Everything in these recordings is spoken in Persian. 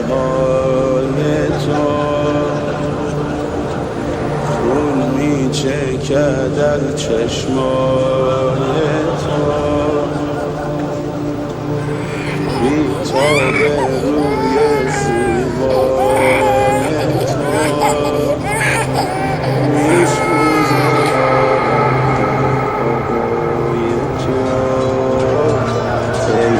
قلب‌های تو خون می‌چکد از چشمای تو بی‌تاب روی زیبای تو می‌سوزه آبروی تو ای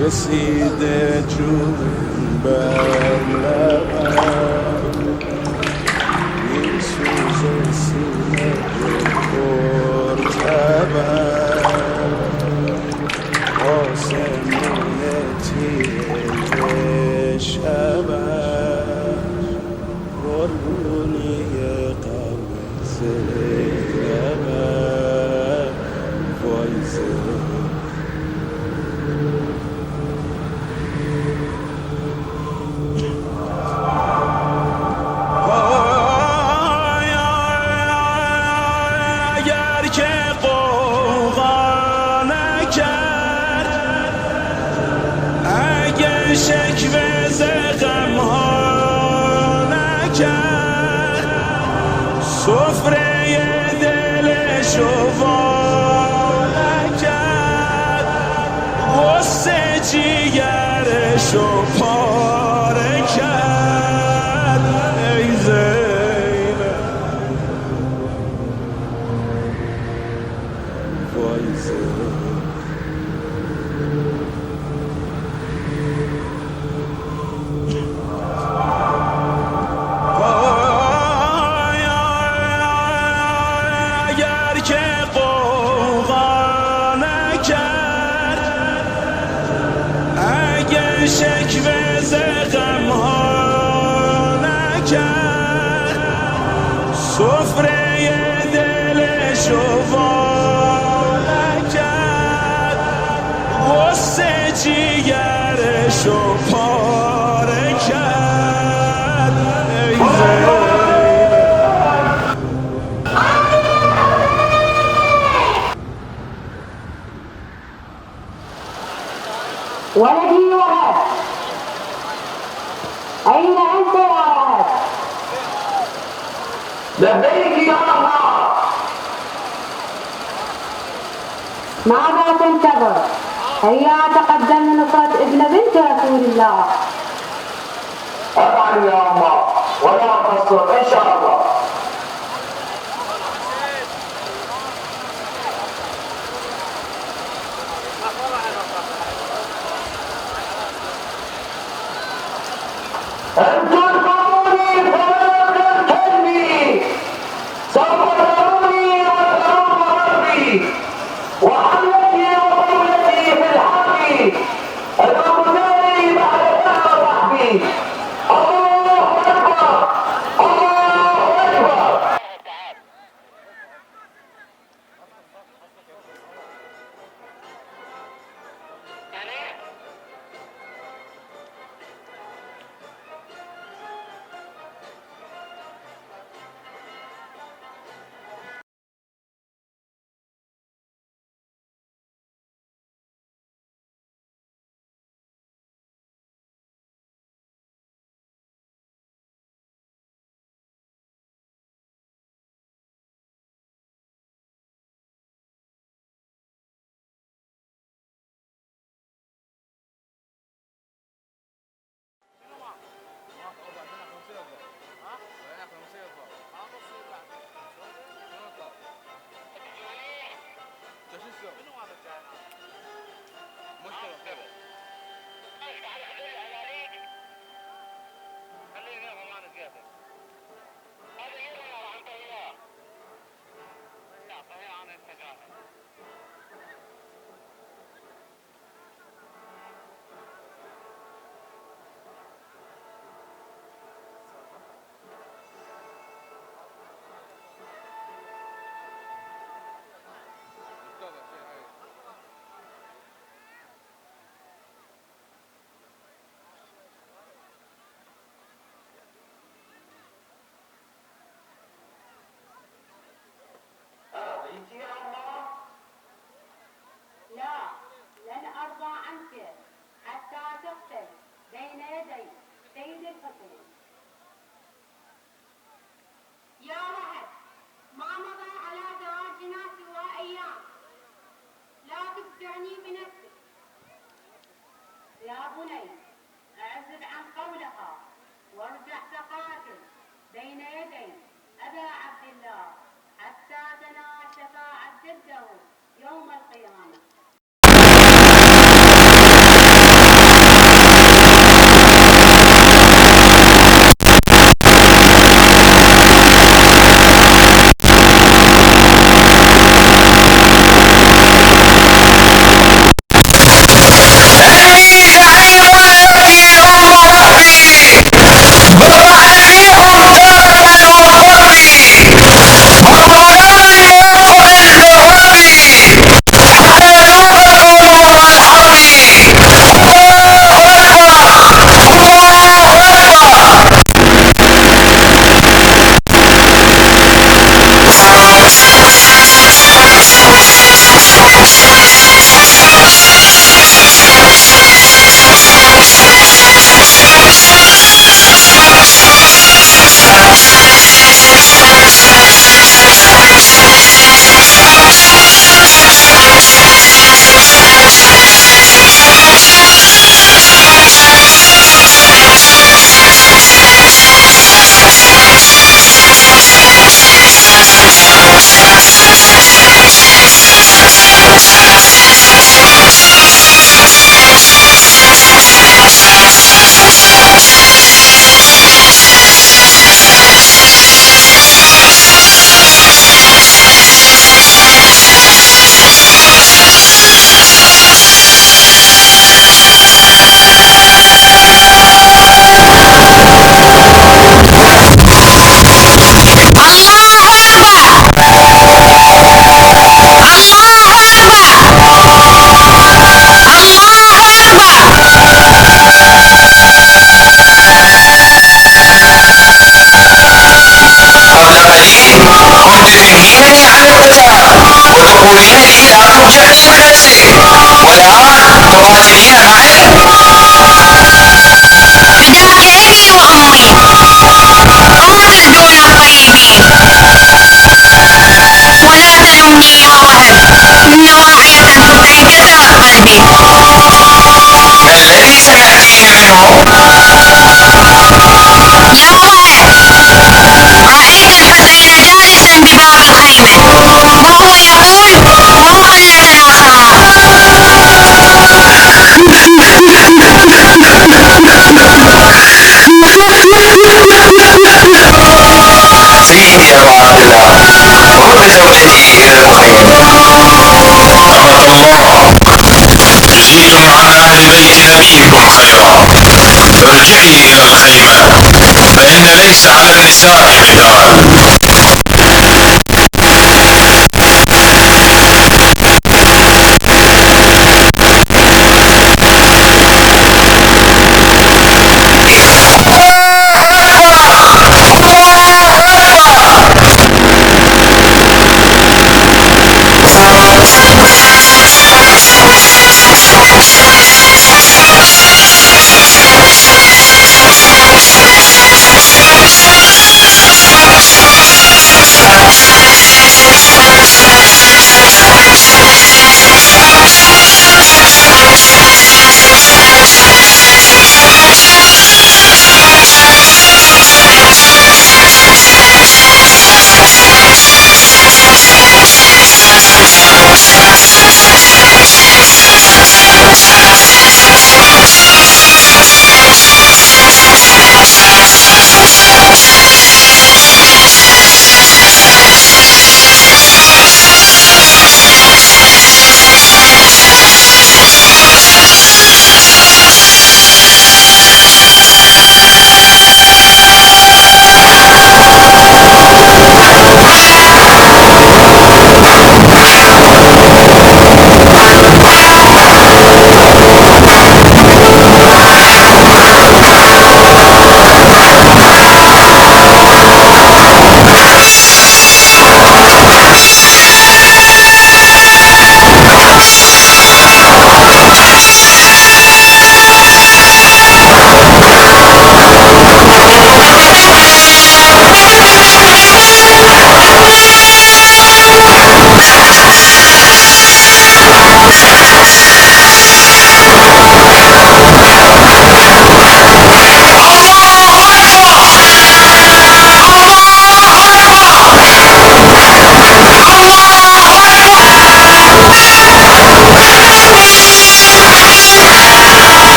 رسیده جون بر لبم میسوزه سینه پرتبم آسمون تیره شبم قربونی قلب زیرمم وای زیرمم ولدي وهب، أين أنت يا وهب؟ لبيك يا الله. ماذا تنتظر؟ هيا تقدم لنصرة ابن بنت رسول الله. أفعل يا الله ولا تصر إن شاء الله. أن تلقوني فلا تلكني، سوف تروني وترون ربي وحملتي وطولتي في الحق المختار بعد كان صحبي. الله أكبر الله أبا عبد الله حتى تنال شفاعة جده يوم القيامة. إني زعيم يبكي أم ربي برأت فيكم تارة وخري والظلام يرفع الدواب حتى يذوقكم نور الحرب. الله أكبر الله أكبر. قبل قليل كنت تنهينني عن القتال وتقولين لي لا تلجئني لنفسك، والآن تقاتلين معي. فداك أبي وأمي، قاتل دون الطيبين. ولا تلومني يا وهب إن واقعة تدعي كثرة قلبي. ما الذي سمعتيه منه؟ يا وهب، رأيت الحسين جالسا بباب الخيمة وهو يقول مقلتنا صلاة. زين يا ابا عبد الله، رد زوجتي الى المؤمن. أمة الله، جزيل عن أهل بيت نبيكم خيرا. ارجعي إلى الخيمة، فإن ليس على النساء قتال.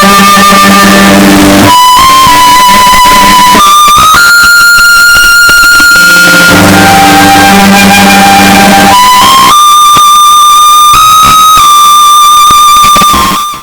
الطائرة